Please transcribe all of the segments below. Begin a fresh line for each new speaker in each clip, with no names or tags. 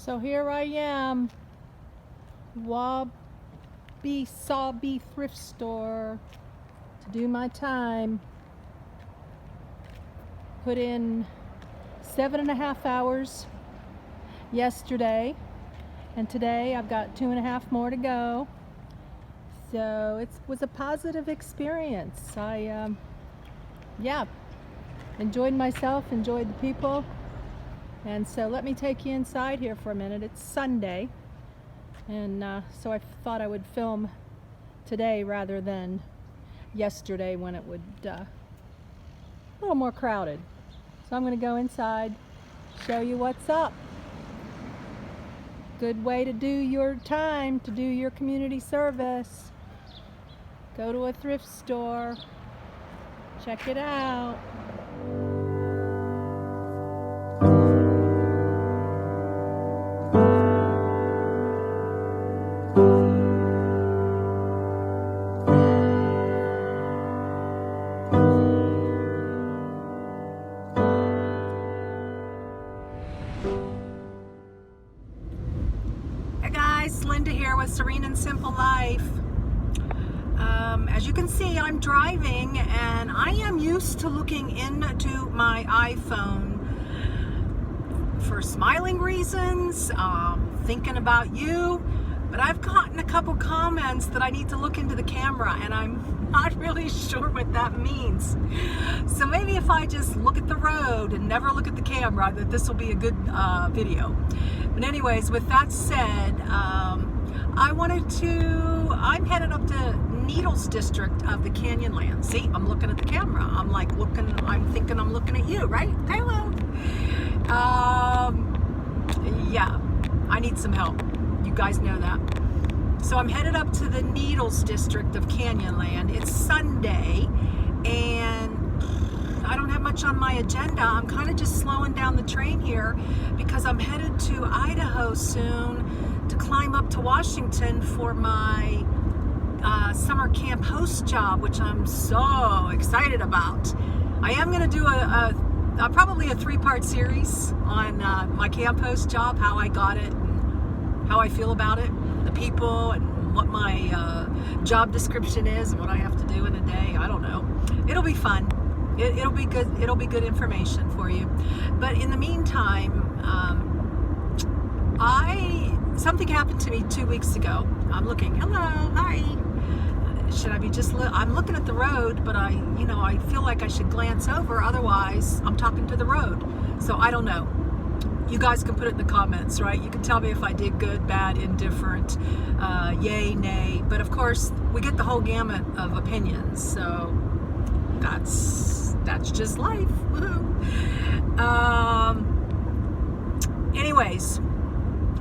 So here I am, Wabi Sabi thrift store to do my time. Put in 7.5 hours yesterday, and today I've got 2.5 more to go. So it was a positive experience. I enjoyed myself, enjoyed the people. And so let me take you inside here for a minute. It's Sunday, and so I thought I would film today rather than yesterday when it would a little more crowded. So I'm going to go inside, show you what's up. Good way to do your time, to do your community service. Go to a thrift store, check it out. Hey guys, Linda here with Serene and Simple Life. As you can see, I'm driving and I am used to looking into my iPhone for smiling reasons, thinking about you, but I've gotten a couple comments that I need to look into the camera and I'm not really sure what that means. So maybe if I just look at the road and never look at the camera, that this will be a good video. But anyways, with that said, I'm headed up to Needles district of the Canyonland. See, I'm looking at the camera. I'm thinking I'm looking at you, right? Hello. Yeah, I need some help. You guys know that. So I'm headed up to the Needles district of Canyonland. It's Sunday, and I don't have much on my agenda. I'm kind of just slowing down the train here because I'm headed to Idaho soon to climb up to Washington for my summer camp host job, which I'm so excited about. I am going to do probably a 3-part series on my camp host job, how I got it, and how I feel about it, the people, and what my job description is, and what I have to do in a day. I don't know. It'll be fun. It'll be good. It'll be good information for you. But in the meantime, something happened to me 2 weeks ago. I'm looking. Hello, hi. Should I be I'm looking at the road, but I feel like I should glance over. Otherwise, I'm talking to the road. So I don't know. You guys can put it in the comments, right? You can tell me if I did good, bad, indifferent, yay, nay. But of course, we get the whole gamut of opinions. So that's just life. Woohoo. Anyways.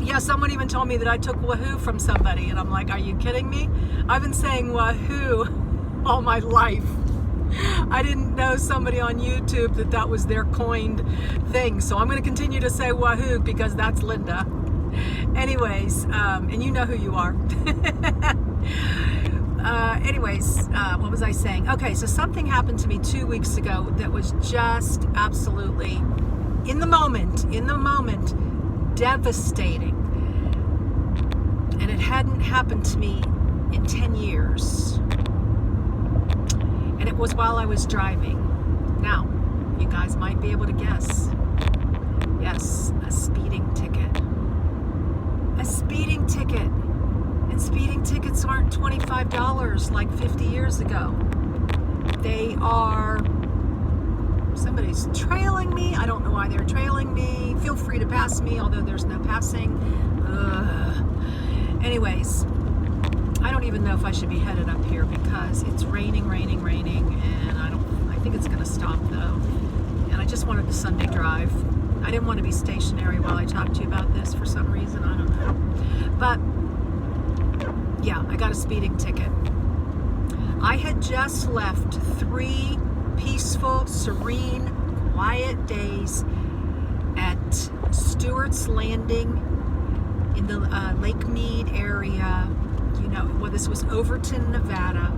Yeah, someone even told me that I took wahoo from somebody, and I'm like, are you kidding me? I've been saying wahoo all my life. I didn't know somebody on YouTube that was their coined thing, so I'm going to continue to say wahoo because that's Linda. Anyways, and you know who you are. What was I saying? Okay, so something happened to me 2 weeks ago that was just absolutely, in the moment, devastating, and it hadn't happened to me in 10 years, and it was while I was driving. Now, you guys might be able to guess. Yes, a speeding ticket. A speeding ticket. And speeding tickets aren't $25 like 50 years ago. They are... Somebody's trailing me. I don't know why they're trailing me. Feel free to pass me, although there's no passing. Anyways, I don't even know if I should be headed up here because it's raining, and I think it's going to stop though. And I just wanted the Sunday drive. I didn't want to be stationary while I talked to you about this for some reason. I don't know. But yeah, I got a speeding ticket. I had just left 3 peaceful, serene, quiet days at Stewart's Landing in the Lake Mead area. This was Overton, Nevada.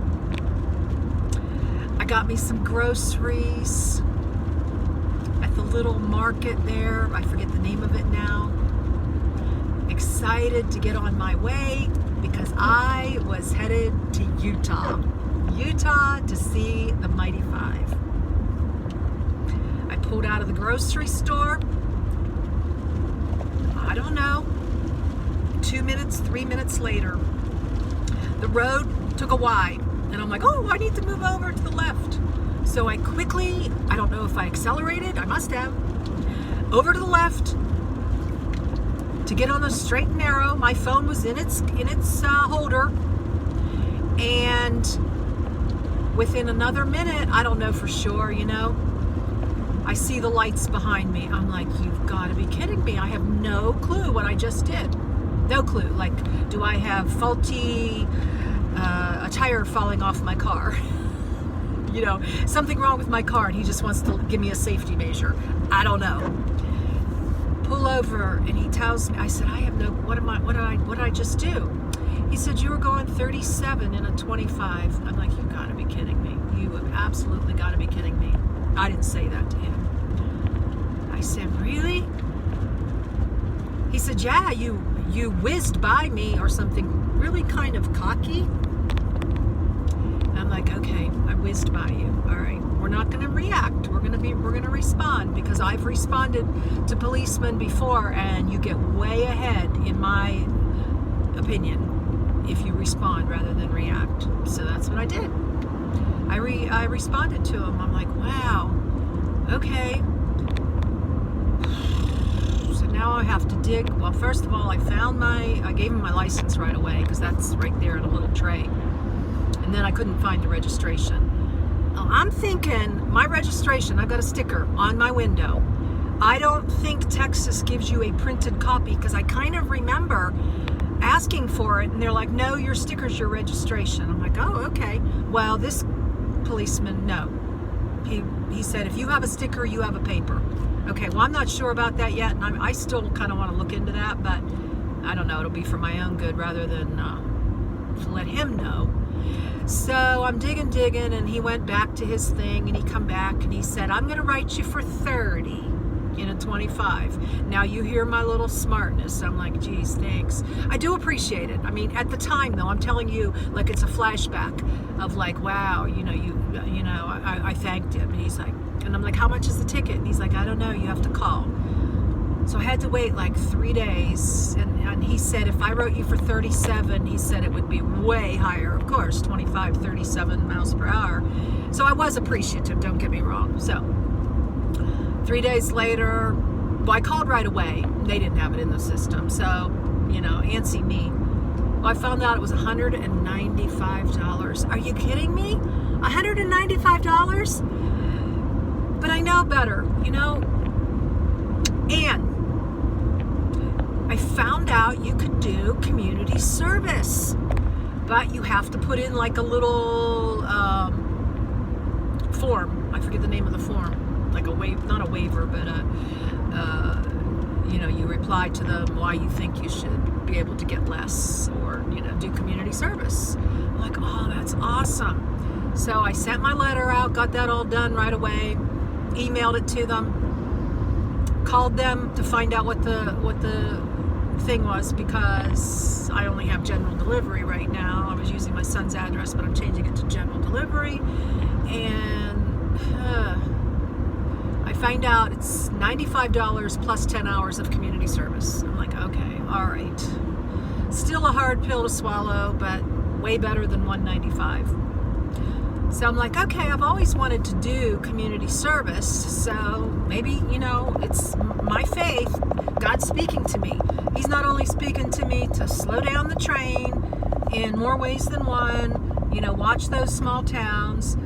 I got me some groceries at the little market there. I forget the name of it now. excited to get on my way because I was headed to Utah to see the Mighty Five. I pulled out of the grocery store, I don't know, 2 minutes, 3 minutes later, the road took a Y, and I'm like, oh, I need to move over to the left. So I quickly, I don't know if I accelerated, I must have, over to the left to get on the straight and narrow. My phone was in its holder, and within another minute, I don't know for sure, I see the lights behind me. I'm like, you've got to be kidding me. I have no clue what I just did. No clue. Like, do I have faulty, a tire falling off my car? Something wrong with my car, and he just wants to give me a safety measure. I don't know. Pull over, and he tells me, I said, I have no, what did I just do? He said, you were going 37 in a 25. I'm like, you gotta be kidding me. You have absolutely gotta be kidding me. I didn't say that to him. I said, really? He said, yeah, you whizzed by me or something really kind of cocky. I'm like, okay, I whizzed by you. All right, we're not going to react. We're going to respond, because I've responded to policemen before, and you get way ahead, in my opinion, if you respond rather than react. So that's what I did. I responded to him. I'm like, wow, okay. So now I have to dig. Well, first of all, I gave him my license right away, because that's right there in a little tray. And then I couldn't find the registration. I'm thinking, my registration, I've got a sticker on my window. I don't think Texas gives you a printed copy, because I kind of remember asking for it, and they're like, no, your sticker's your registration. I'm like, oh, okay. Well, this policeman, no. He said, if you have a sticker, you have a paper. Okay, well, I'm not sure about that yet, and I still kind of want to look into that, but I don't know. It'll be for my own good rather than to let him know. So I'm digging, and he went back to his thing, and he come back, and he said, I'm going to write you for 30 in a 25. Now you hear my little smartness. I'm like, geez, thanks. I do appreciate it. I mean, at the time, though, I'm telling you, like, it's a flashback of like, wow, I thanked him. And he's like, and I'm like, how much is the ticket? And he's like, I don't know, you have to call. So I had to wait like 3 days, and he said if I wrote you for 37, he said it would be way higher, of course, 25, 37 miles per hour. So I was appreciative, don't get me wrong. So 3 days later, well, I called right away. They didn't have it in the system, so, antsy me. Well, I found out it was $195. Are you kidding me? $195? But I know better, And I found out you could do community service, but you have to put in like a little form. I forget the name of the form. Like not a waiver, but you reply to them why you think you should be able to get less, or do community service. I'm like, oh, that's awesome. So I sent my letter out, got that all done right away, emailed it to them, called them to find out what the thing was, because I only have general delivery right now. I was using my son's address, but I'm changing it to general delivery, and I find out it's $95 plus 10 hours of community service. I'm like, okay, all right. Still a hard pill to swallow, but way better than $195. So I'm like, okay, I've always wanted to do community service, so maybe, it's my faith, God's speaking to me. He's not only speaking to me to slow down the train in more ways than one, watch those small towns,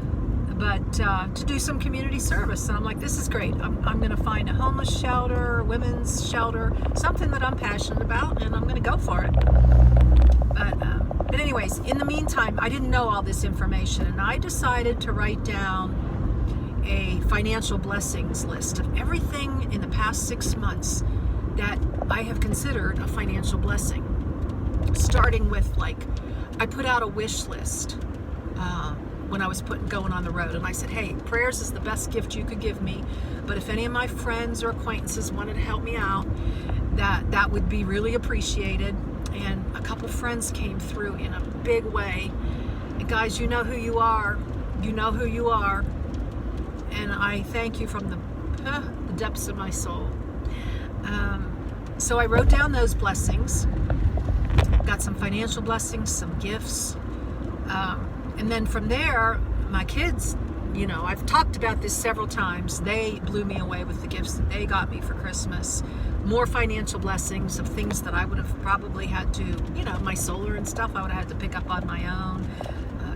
but to do some community service. And I'm like, this is great. I'm going to find a homeless shelter, women's shelter, something that I'm passionate about, and I'm going to go for it. But anyways, in the meantime, I didn't know all this information, and I decided to write down a financial blessings list of everything in the past 6 months that I have considered a financial blessing. Starting with, I put out a wish list when I was going on the road, and I said, hey, prayers is the best gift you could give me, but if any of my friends or acquaintances wanted to help me out, that would be really appreciated. And a couple friends came through in a big way. And guys, you know who you are. You know who you are. And I thank you from the depths of my soul. So I wrote down those blessings. Got some financial blessings, some gifts. And then from there, my kids, I've talked about this several times. They blew me away with the gifts that they got me for Christmas. More financial blessings of things that I would have probably had to, my solar and stuff, I would have had to pick up on my own.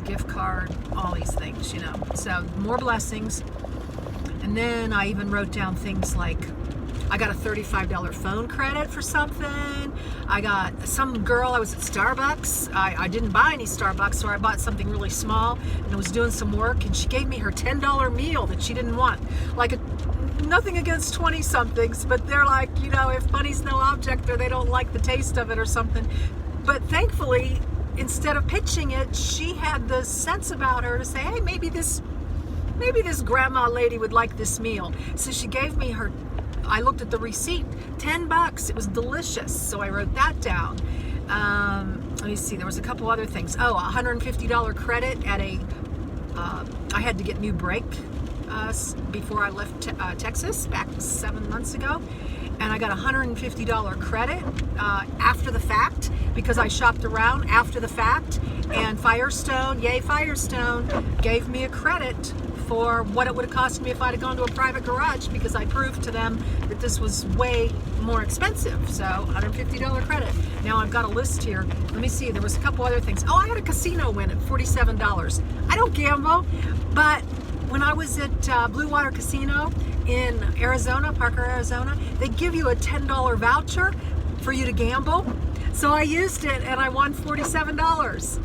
Gift card, all these things, So more blessings. And then I even wrote down things like, I got a $35 phone credit for something. I got some girl, I was at Starbucks. I didn't buy any Starbucks, so I bought something really small and I was doing some work, and she gave me her $10 meal that she didn't want. Nothing against 20-somethings, but they're like, if money's no object or they don't like the taste of it or something. But thankfully, instead of pitching it, she had the sense about her to say, hey, maybe this grandma lady would like this meal. So she gave me her, I looked at the receipt, $10. It was delicious. So I wrote that down. Let me see, there was a couple other things. Oh, $150 credit at I had to get new brake before I left Texas back 7 months ago. And I got $150 credit after the fact, because I shopped around after the fact. And Firestone, yay Firestone, gave me a credit for what it would have cost me if I'd have gone to a private garage, because I proved to them that this was way more expensive. So $150 credit. Now I've got a list here. Let me see, there was a couple other things. Oh, I had a casino win at $47. I don't gamble, but when I was at Blue Water Casino in Arizona, Parker, Arizona, they give you a $10 voucher for you to gamble. So I used it and I won $47.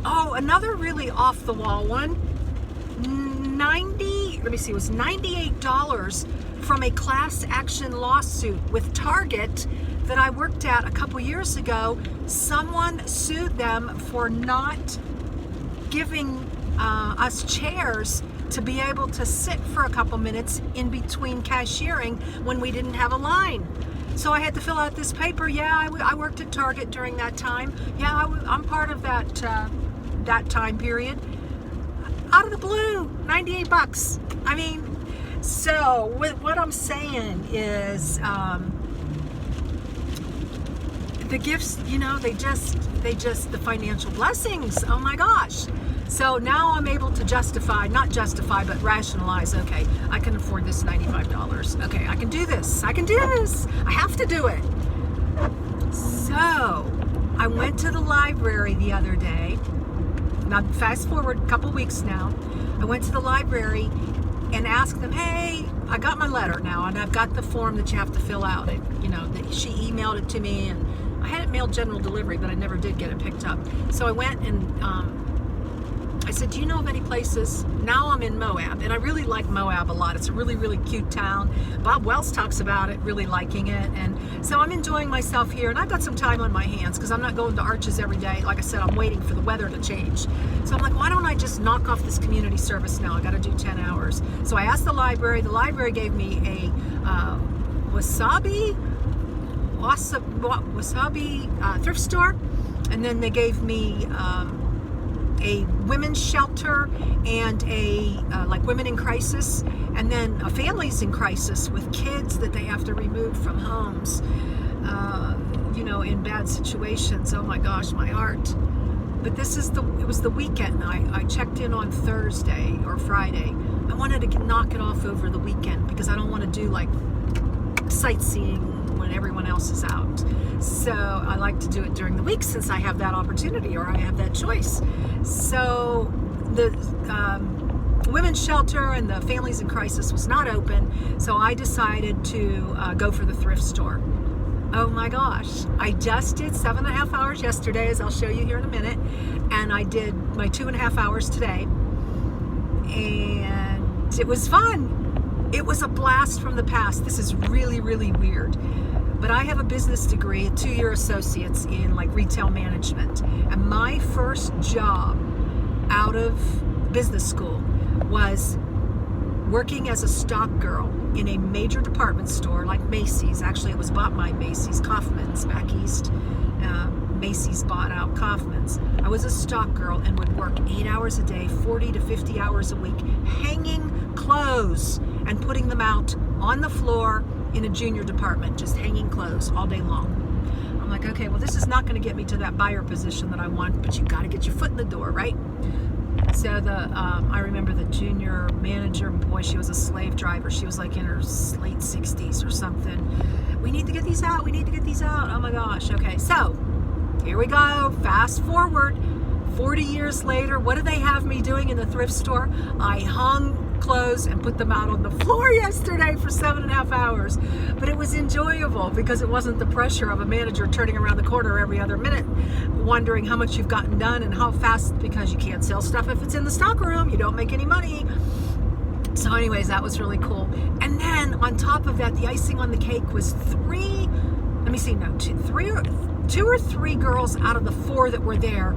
Oh, another really off the wall one. It was $98 from a class action lawsuit with Target that I worked at a couple years ago. Someone sued them for not giving us chairs to be able to sit for a couple minutes in between cashiering when we didn't have a line. So I had to fill out this paper. Yeah, I worked at Target during that time. Yeah, I'm part of that time period. Out of the blue, $98. I mean, so what I'm saying is the gifts, the financial blessings. Oh my gosh. So now I'm able to but rationalize, okay, I can afford this $95. Okay, I can do this. I have to do it. So I went to the library the other day. Now fast forward a couple weeks now. I went to the library and asked them, hey, I got my letter now, and I've got the form that you have to fill out. She emailed it to me, and I had it mailed general delivery, but I never did get it picked up. So I went and I said, do you know of any places? Now I'm in Moab, and I really like Moab a lot. It's a really, really cute town. Bob Wells talks about it, really liking it. And so I'm enjoying myself here, and I've got some time on my hands because I'm not going to Arches every day. Like I said, I'm waiting for the weather to change. So I'm like, why don't I just knock off this community service now? I got to do 10 hours. So I asked the library. The library gave me a wasabi thrift store, and then they gave me a women's shelter and a like women in crisis, and then families in crisis with kids that they have to remove from homes, in bad situations. Oh my gosh, my heart. But it was the weekend. I checked in on Thursday or Friday. I wanted to knock it off over the weekend because I don't want to do like sightseeing when everyone else is out. So I like to do it during the week since I have that opportunity, or I have that choice. So the women's shelter and the families in crisis was not open, so I decided to go for the thrift store. Oh my gosh, I just did 7.5 hours yesterday, as I'll show you here in a minute, and I did my 2.5 hours today, and it was fun. It was a blast from the past. This is really, really weird. But I have a business degree, a 2-year associate's in like retail management. And my first job out of business school was working as a stock girl in a major department store like Macy's. Actually, it was bought by Macy's, Kaufman's back east. Macy's bought out Kaufman's. I was a stock girl and would work 8 hours a day, 40 to 50 hours a week, hanging clothes and putting them out on the floor in a junior department, just hanging clothes all day long. I'm like, okay, well, this is not going to get me to that buyer position that I want, but you got to get your foot in the door, right? So I remember the junior manager, boy, she was a slave driver. She was like in her late 60s or something. We need to get these out. We need to get these out. Oh my gosh. Okay, so here we go. Fast forward 40 years later. What do they have me doing in the thrift store? I hung clothes and put them out on the floor yesterday for 7.5 hours. But it was enjoyable because it wasn't the pressure of a manager turning around the corner every other minute wondering how much you've gotten done and how fast, because you can't sell stuff if it's in the stock room. You don't make any money. So anyways, that was really cool. And then on top of that, the icing on the cake was two or three girls out of the 4 that were there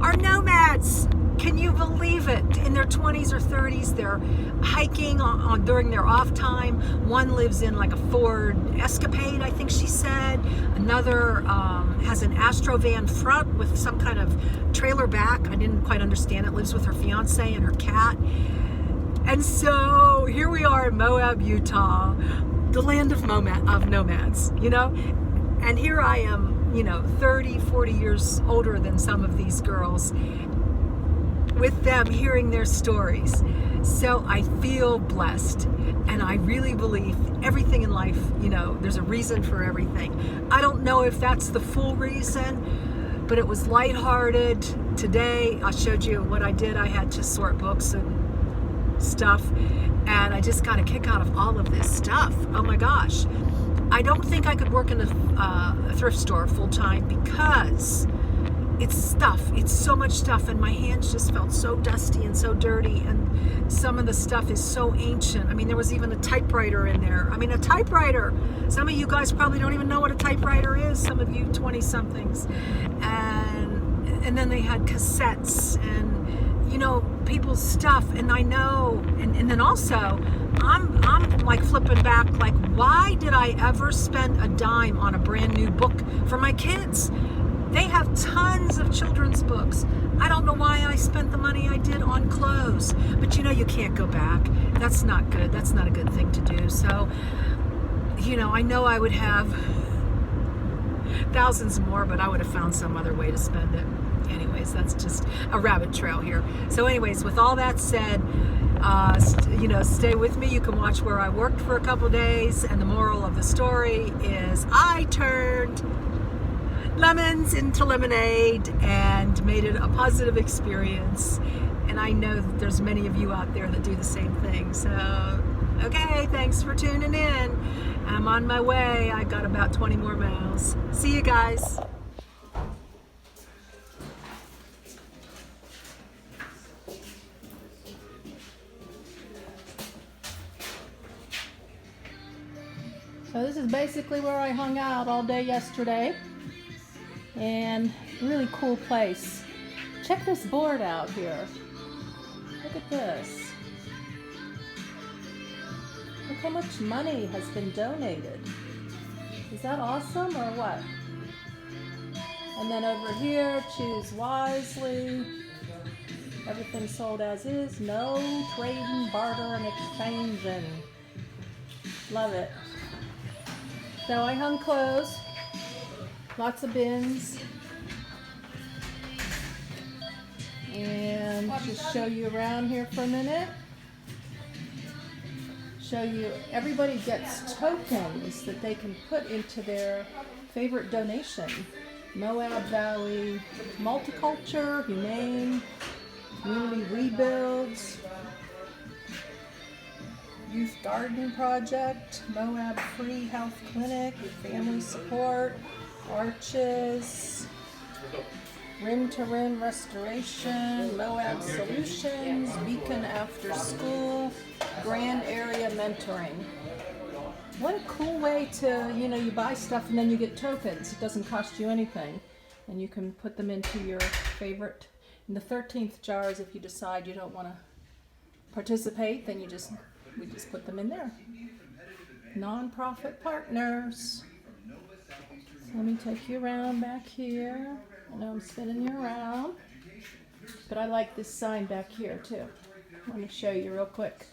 are nomads. Can you believe it? In their 20s or 30s, they're hiking on during their off time. One lives in like a Ford Escapade, I think she said. Another has an Astro van front with some kind of trailer back. I didn't quite understand it. Lives with her fiance and her cat. And so here we are in Moab, Utah, the land of nomads, you know? And here I am, you know, 30, 40 years older than some of these girls, with them hearing their stories. So I feel blessed, and I really believe everything in life, you know, there's a reason for everything. I don't know if that's the full reason, but it was lighthearted. Today I showed you what I did. I had to sort books and stuff, and I just got a kick out of all of this stuff. Oh my gosh. I don't think I could work in a thrift store full time because it's stuff. It's so much stuff, and my hands just felt so dusty and so dirty, and some of the stuff is so ancient. I mean, there was even a typewriter in there. I mean, a typewriter. Some of you guys probably don't even know what a typewriter is, some of you 20-somethings. And then they had cassettes and, you know, people's stuff, and I know, and then also, I'm like flipping back, like, why did I ever spend a dime on a brand new book for my kids? They have tons of children's books. I don't know why I spent the money I did on clothes, but you know, you can't go back. That's not good. That's not a good thing to do. So, you know I would have thousands more, but I would have found some other way to spend it. Anyways, that's just a rabbit trail here. So anyways, with all that said, you know, stay with me. You can watch where I worked for a couple days, and the moral of the story is I turned lemons into lemonade and made it a positive experience. And I know that there's many of you out there that do the same thing. So, okay, thanks for tuning in. I'm on my way. I got about 20 more miles. See you guys.
So this is basically where I hung out all day yesterday, and really cool place. Check this board out here. Look at this. Look how much money has been donated. Is that awesome or what? And then over here, choose wisely. Everything sold as is. No trading, barter, and exchanging. Love it. So I hung clothes, lots of bins, and just show you around here for a minute. Show you, everybody gets tokens that they can put into their favorite donation. Moab Valley, Multiculture, Humane, Community Rebuilds, Youth Garden Project, Moab Free Health Clinic, Family Support, Arches, Rim to Rim Restoration, Moab Solutions, Beacon After School, Grand Area Mentoring. What a cool way to, you know, you buy stuff and then you get tokens. It doesn't cost you anything. And you can put them into your favorite, in the 13th jars. If you decide you don't want to participate, then you just we just put them in there. Nonprofit partners. So let me take you around back here. I know I'm spinning you around, but I like this sign back here too. I want to show you real quick.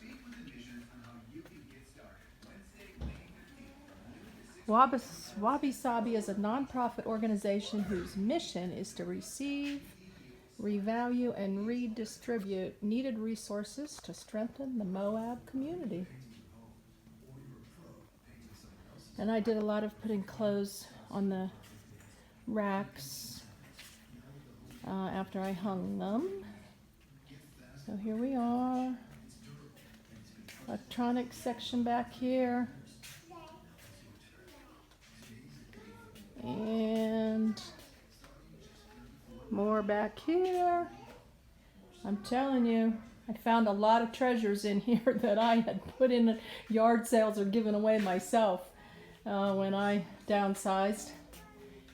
Wabi Sabi is a nonprofit organization whose mission is to receive, revalue, and redistribute needed resources to strengthen the Moab community. And I did a lot of putting clothes on the racks after I hung them. So here we are. Electronics section back here. And more back here. I'm telling you, I found a lot of treasures in here that I had put in yard sales or given away myself when I downsized.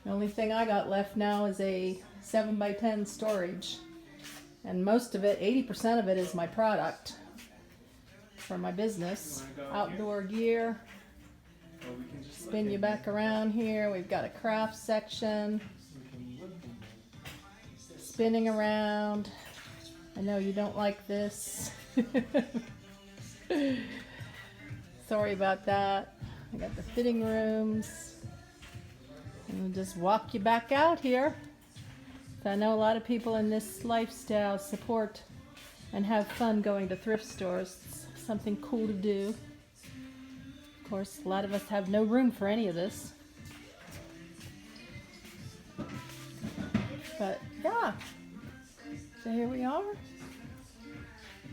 The only thing I got left now is a 7x10 storage. And most of it, 80% of it, is my product for my business. Outdoor gear. Spin you back around here. We've got a craft section. Spinning around. I know you don't like this. Sorry about that. I got the fitting rooms. And we'll just walk you back out here. So I know a lot of people in this lifestyle support and have fun going to thrift stores. It's something cool to do. Of course, a lot of us have no room for any of this. But yeah, so here we are.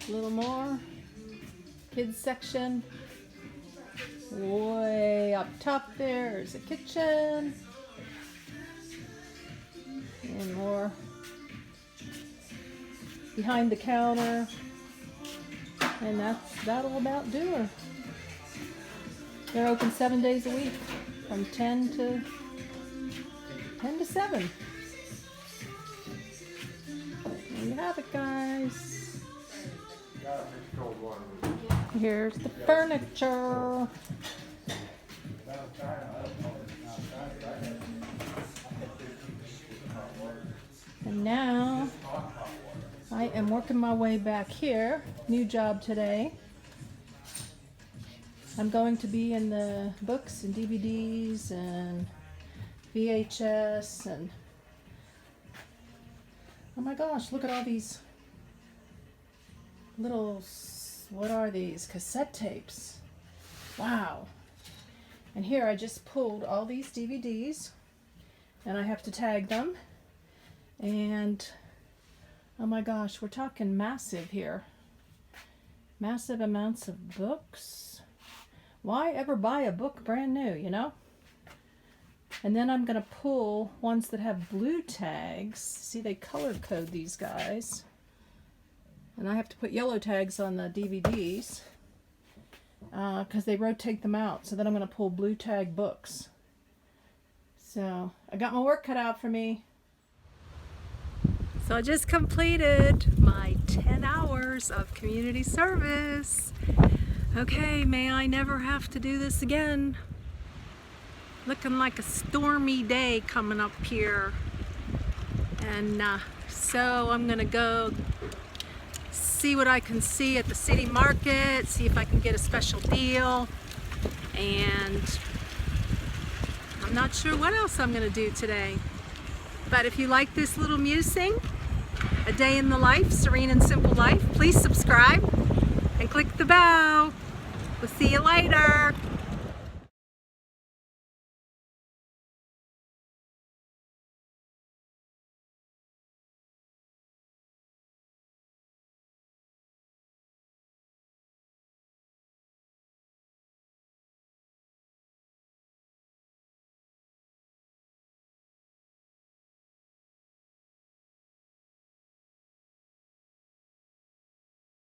A little more. Kids section. Way up top there is a kitchen. And more behind the counter. And that'll about do her. They're open 7 days a week, from 10 to 7. There you have it, guys. Here's the furniture. And now I am working my way back here. New job today. I'm going to be in the books and DVDs and VHS and oh my gosh, look at all these little, what are these? Cassette tapes. Wow. And here I just pulled all these DVDs and I have to tag them. And oh my gosh, we're talking massive here. Massive amounts of books. Why ever buy a book brand new, you know? And then I'm going to pull ones that have blue tags. See, they color code these guys. And I have to put yellow tags on the DVDs because they rotate them out. So then I'm going to pull blue tag books. So I got my work cut out for me. So I just completed my 10 hours of community service. Okay, may I never have to do this again. Looking like a stormy day coming up here. And so I'm gonna go see what I can see at the city market, see if I can get a special deal. And I'm not sure what else I'm gonna do today. But if you like this little musing, a day in the life, Serene and Simple Life, please subscribe and click the bell. We'll see you later.